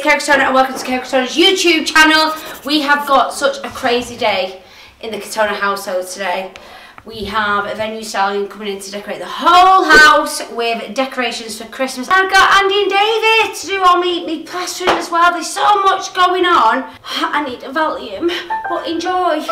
Kerry Katona and welcome to Kerry Katona's YouTube channel. We have got such a crazy day in the Katona household today. We have a venue stallion coming in to decorate the whole house with decorations for Christmas. I've got Andy and David to do all me plastering as well. There's so much going on. I need a volume, but enjoy.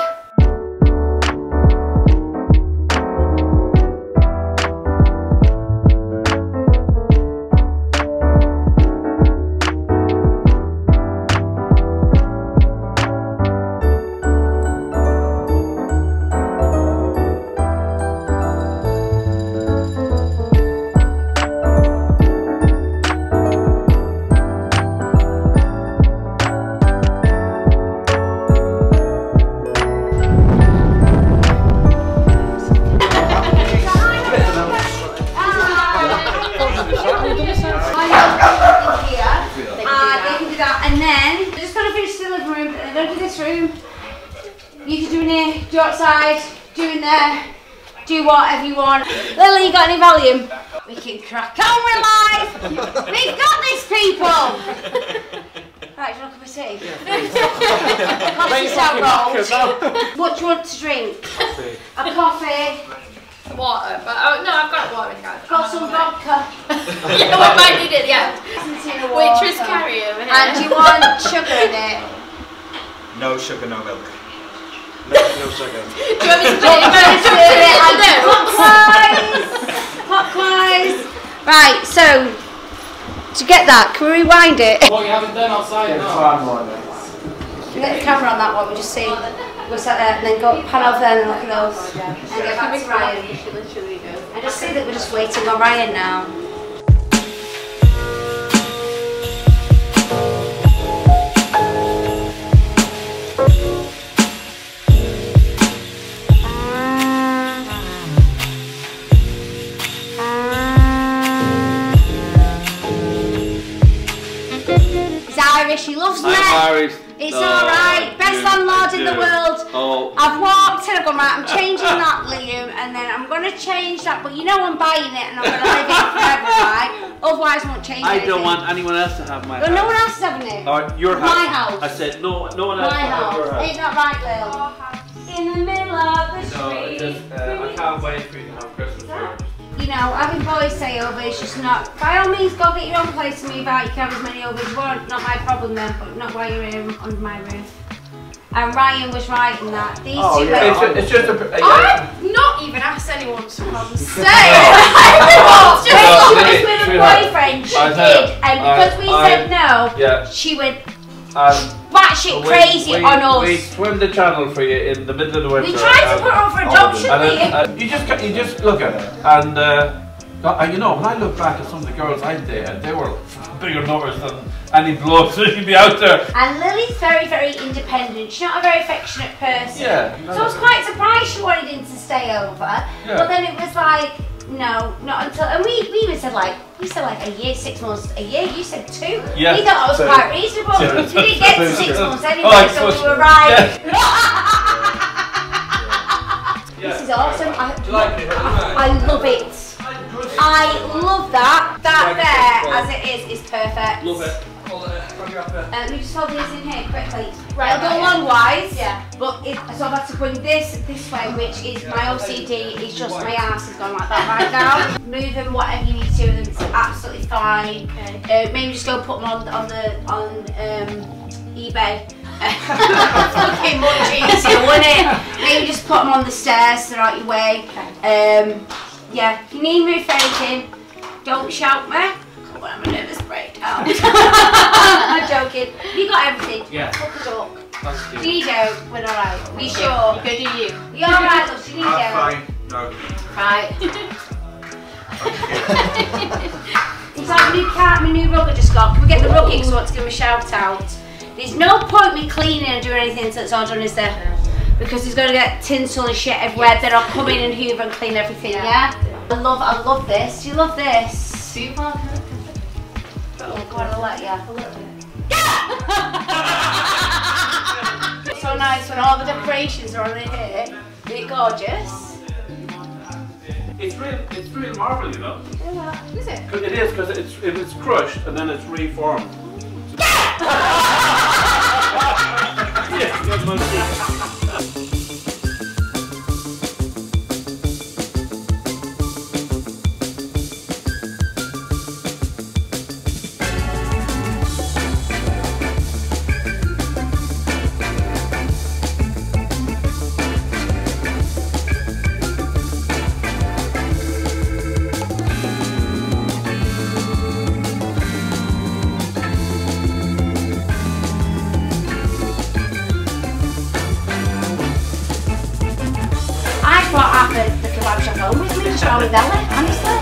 And then we're just gonna finish the living room, and then go to this room. You can do in here, do outside, do in there, do whatever you want. Lily, you got any volume? We can crack on, we're live! We've got this, people! Right, do you want a cup of tea? Coffee What do you want to drink? Coffee. A coffee. Water, but oh no, I've got water in the car. Got some vodka. Yeah, what might need it, yeah. Waitress Kerry over here. And do you want sugar in it? No sugar, no milk. No sugar. Do you want me to put it in Clockwise. Right, so to get that, can we rewind it? What you haven't done outside? Get the camera on that one, we just see. We'll set there and then go pan over there and look at those. And get back to Ryan. And just see that we're just waiting on Ryan now. He's Irish, he loves me. Irish. It's alright, best landlord in the world. Oh. I've walked in, I've gone, right, I'm changing that, Liam, and then I'm going to change that, but you know I'm buying it and I'm going to live it forever, right? Otherwise I won't change it. I don't want anyone else to have my house. No one else is having it. Your house. My house. I said no one else My to have house. your house. Ain't that right, Lil? In the middle of the street. I can't wait for you to have Christmas here. You know, having boys stay over is just not, by all means go get your own place to move out, you can have as many over as you want, not my problem then, but not while you're here under my roof. And Ryan was right in that. These two it's just a I've not even asked anyone to come stay. Everyone's just when she was with a boyfriend, she did, and because we said no, she went batshit crazy on us. We swim the channel for you in the middle of the winter. We tried to put her over adoption, you just look at it, and you know, when I look back at some of the girls I dated, they were bigger numbers than any blokes that you'd be out there. And Lily's very, very independent. She's not a very affectionate person. Yeah. So I was quite surprised she wanted him to stay over. Yeah. But then it was like, no, not until, and we said like a year, 6 months, a year. You said 2. Yeah. We thought that was quite reasonable. We didn't get to 6 months anyway, so we were right. Yeah. This is awesome. Do you like it? I love it. I love that. That there, as it is perfect. Love it. Let me just hold these in here quickly. Right, I'll go longwise. Yeah. But so I've had to bring this way, which is my OCD. It's just my ass has gone like that right now. Move them, whatever you need to do with them. It's absolutely fine. Okay. Maybe just go put them on eBay. Fucking much easier, wouldn't it? Maybe just put them on the stairs so they're out your way. Yeah, if you need me for anything, don't shout me. I'm having a nervous breakdown. I'm joking. You got everything. Yeah. Hook us up. Thank Do you do? We're alright. You sure? You go do you. You're alright, love. Do you need I'm fine. No. Right. It's like my new rug I just got. Can we get the rug in because I want to give him a shout out? There's no point me cleaning and doing anything until it's all done, is there? Because he's going to get tinsel and shit everywhere. Then I'll come in and hoover and clean everything, yeah? I love this. Do you love this? Do you want to? Oh God, I'll let you. So nice when all the decorations are on here. Isn't it gorgeous? It's real marble, you know. Yeah, is it? It is, because it was crushed and then it's reformed. Yes, good monkey. What happened? The kebab shop home with me, just round with Ella, honestly.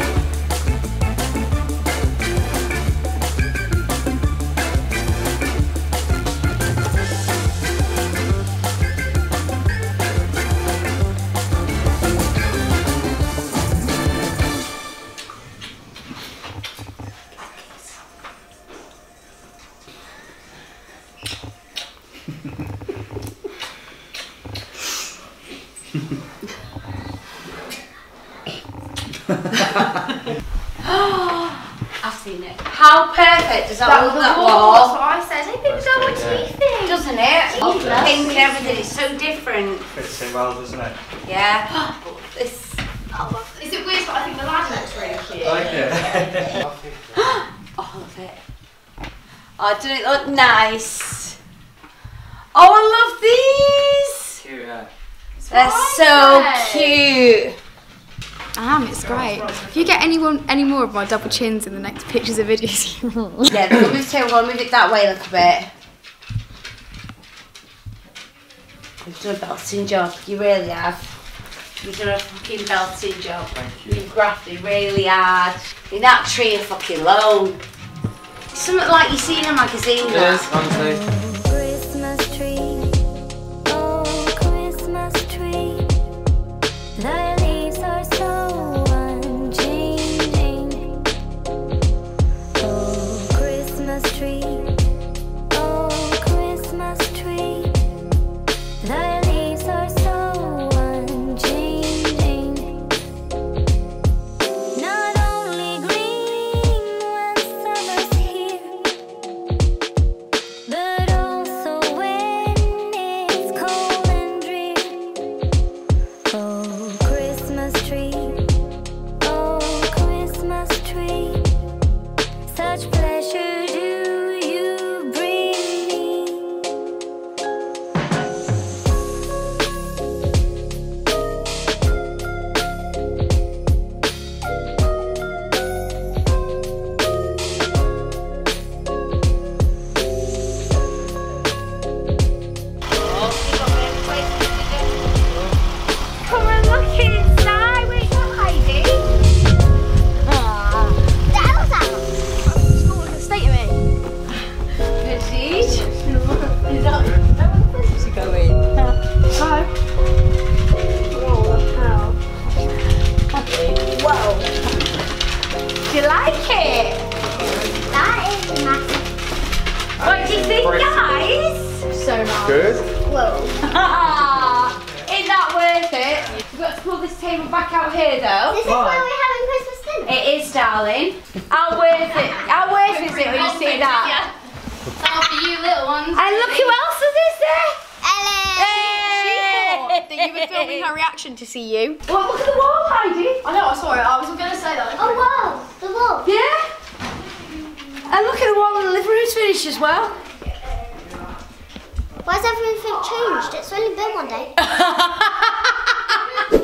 I've seen it. How perfect does that look, that wall? That's what I said. Hey, people don't want to eat it. Doesn't it? Pink and everything, it's so different. Fits in well, doesn't it? Yeah. It's, Is it weird? But I think the lad looks really cute. I like it. oh, I love it. Oh, doesn't it look nice? Oh, I love these. Cute, yeah. They're so cute. It's great. If you get any more of my double chins in the next pictures or videos. Yeah, we'll move the table, we'll move it that way a little bit. You've done a belting job, you really have. You've done a fucking belting job. Thank you. You've grafted really hard. In that tree are fucking low. It's something like you see in a magazine. It is, honestly. Christmas tree, oh Christmas tree, the leaves are so unchanging. Oh Christmas tree, oh Christmas tree, the leaves are so unchanging. Not only green when summer's here, but also when it's cold and drear. Oh Christmas tree, oh Christmas tree, such pleasure do you bring me. Come and look inside. Where's your hiding? That was out. School look at the state of me. Indeed. Is that where the presents are going? Hi. Whoa. Do you like it? That is massive. What do you think, guys? So nice. Good. Whoa. Isn't that worth it? We've got to pull this table back out here though. This is why we're having Christmas dinner. It is, darling. How worth it? How worth is it when you see that? Oh, for you little ones. And look who else is there! That you were filming her reaction to see you. Well, look at the wall, Heidi. I know, I saw it. I was going to say that. Oh wow, the wall. Yeah. And look at the wall and the living room's finished as well. Why has everything changed? It's only been one day.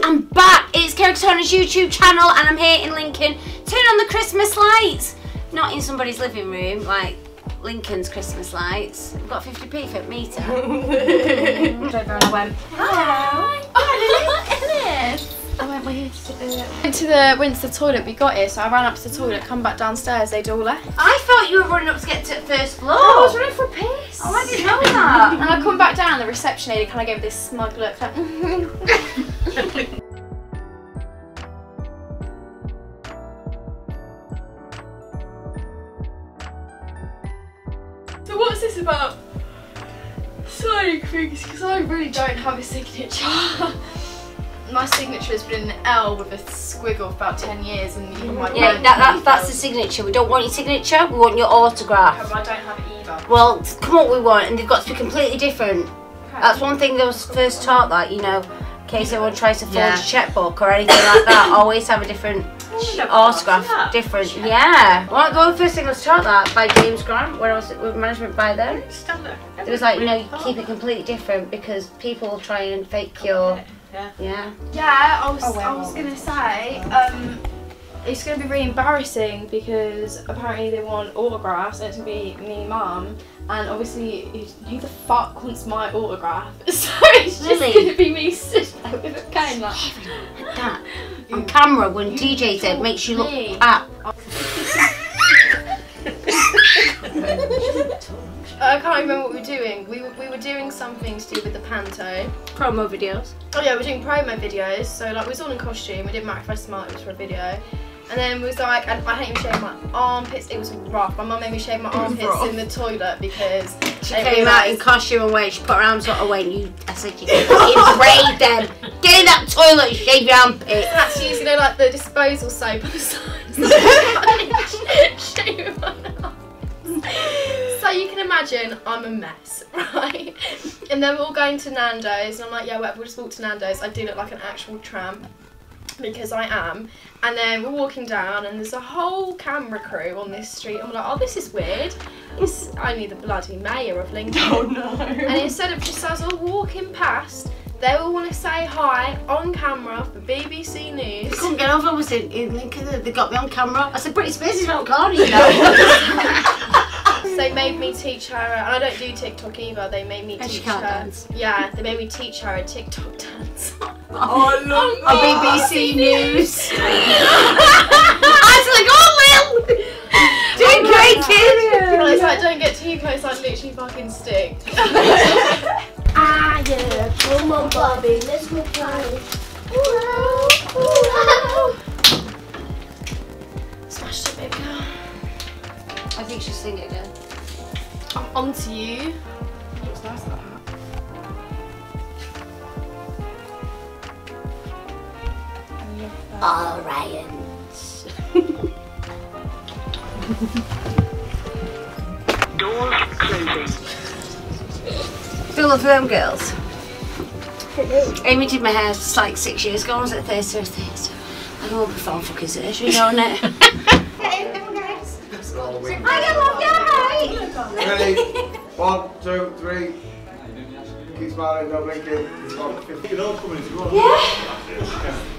I'm back. It's Kerry Katona's YouTube channel and I'm here in Lincoln. Turn on the Christmas lights. Not in somebody's living room, like Lincoln's Christmas lights. We've got 50p for a metre. Over and I went, Hello. Ellis. I went, went to the toilet, we got here, so I ran up to the toilet, come back downstairs, they'd all left. I thought you were running up to get to the first floor. I was running for a piss. Oh, I didn't know that. And I come back down, the reception lady kind of gave me this smug look, like, So what's this about signing things? Because I really don't have a signature. My signature has been an L with a squiggle for about 10 years and even my Yeah, that's the signature. We don't want your signature, we want your autograph. But I don't have it either. Well, come on, we want, and they've got to be completely different. That's one thing that was first taught, that, you know, in case anyone tries to forge a checkbook or anything like that, always have a different autograph, different. Yeah. Well, the first thing I was taught that by James Grant, where I was with management by then. It was like, you know, you keep it completely different because people will try and fake your. Yeah. Yeah, I was gonna say, it's gonna be really embarrassing because apparently they want autographs and it's gonna be me and Mum, and obviously who the fuck wants my autograph? So it's just gonna be me sitting there with a cane like that on camera when DJ said makes you look up. I can't remember what we were doing. We were doing something to do with the panto. Promo videos. Oh yeah, we were doing promo videos. So like we was all in costume. It didn't matter if I smiled, it was for a video. And then we was like, I hadn't even shaved my armpits. It was rough. My mum made me shave my armpits in the toilet because she came out in costume and weight. She put her arms sort of away and I said, you can braid them. Get in that toilet and shave your armpits. I had to use, you know, like the disposal soap on the side. So shave my arms. So you can imagine I'm a mess, right? And then we're all going to Nando's and I'm like, yeah, whatever, we'll just walk to Nando's. I do look like an actual tramp because I am. And then we're walking down and there's a whole camera crew on this street. I'm like, oh, this is weird. It's only the bloody mayor of Lincoln. Oh no. And instead of just us all walking past, they all want to say hi on camera for BBC News. They couldn't get over us in Lincoln. They got me on camera. I said, Britney Spears is not gone, you know. They made me teach her, and I don't do TikTok either. They made me teach her. Dance. Yeah, they made me teach her a TikTok dance. Oh, I love on BBC News. I was like, oh, Will, doing great, kid. And I was like, don't get too close. I'd literally fucking stick. Ah yeah, come on, Bobby, let's go party. Smashed it, baby girl. I think she'll sing it again. I'm onto you. Looks nice, that hat. All Ryans. Doors closing. Feel love for them girls. Amy did my hair just like 6 years ago. I was at Thursday. I don't want to phone fucking surgery, don't it? Ready? 1, 2, 3. Keep smiling, no blinking. You can all come in if you want. Yeah.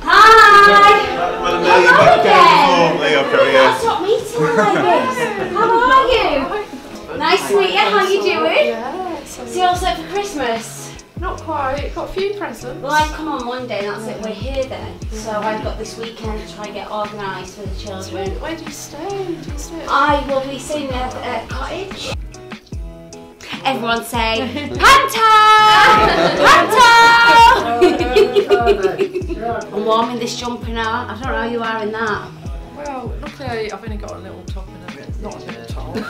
Hi. There you go, Kerry. That's not meeting like this. How are you? Nice to meet you. How you doing? Yeah. So you all set for Christmas? Not quite. Got a few presents. Well, I come on Monday and that's it. We're here then. So I've got this weekend to try and get organised for the children. Where do you stay? I will be staying at a cottage. Everyone say, Panto! Panto! I'm warm in this jumper now. I don't know how you are in that. Well, luckily I've only got a little top and a bit, not a bit top. Always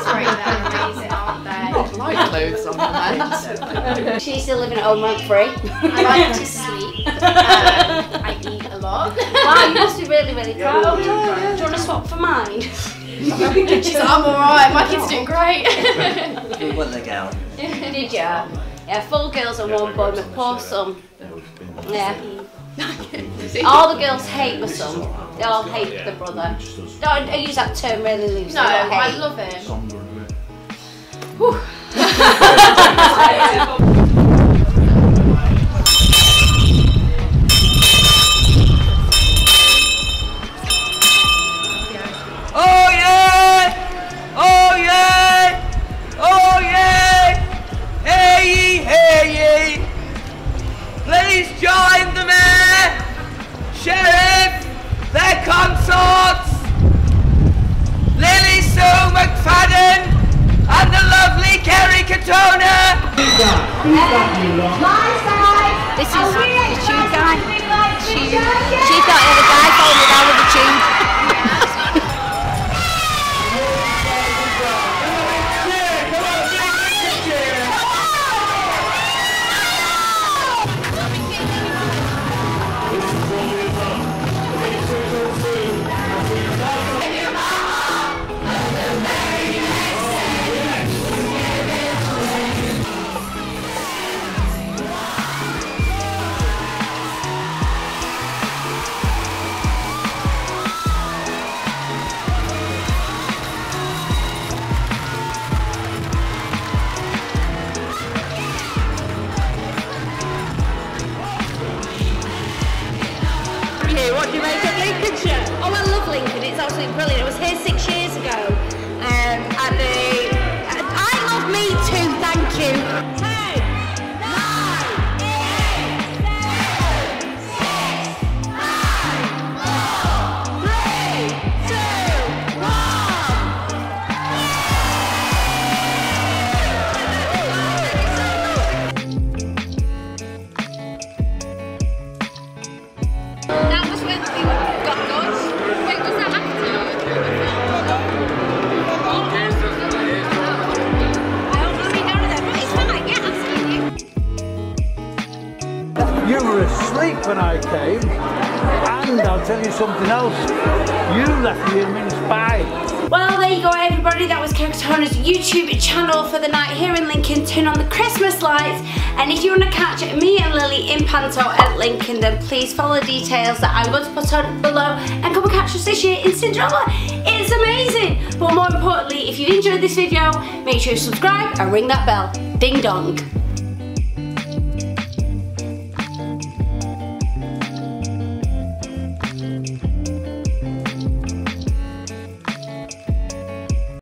great there, amazing, aren't they? Not light clothes on the legs. She's still living at home rent free. I like to sleep. I eat a lot. Wow, you must be really, really proud. Do you want to swap for mine? She's like, I'm alright, my kid's doing great. Good one, the gal. Did ya? Yeah, 4 girls and 1 boy, my poor son. Yeah. All the girls hate my son. They all hate the brother. Don't I use that term really loosely. No, I love him. Whew. Oh yeah! Oh yeah! Oh yeah! Hey ye, hey ye! Please join the mayor, sheriff, their consorts, Lily Sue McFadden, and the lovely Kerry Katona. when I came. And I'll tell you something else. You left me a mince pie. Well, there you go, everybody. That was Kerry Katona's YouTube channel for the night here in Lincoln. Turn on the Christmas lights. And if you want to catch me and Lily in Panto at Lincoln, then please follow the details that I'm going to put on below and come and catch us this year in Cinderella. It's amazing. But more importantly, if you enjoyed this video, make sure you subscribe and ring that bell. Ding dong.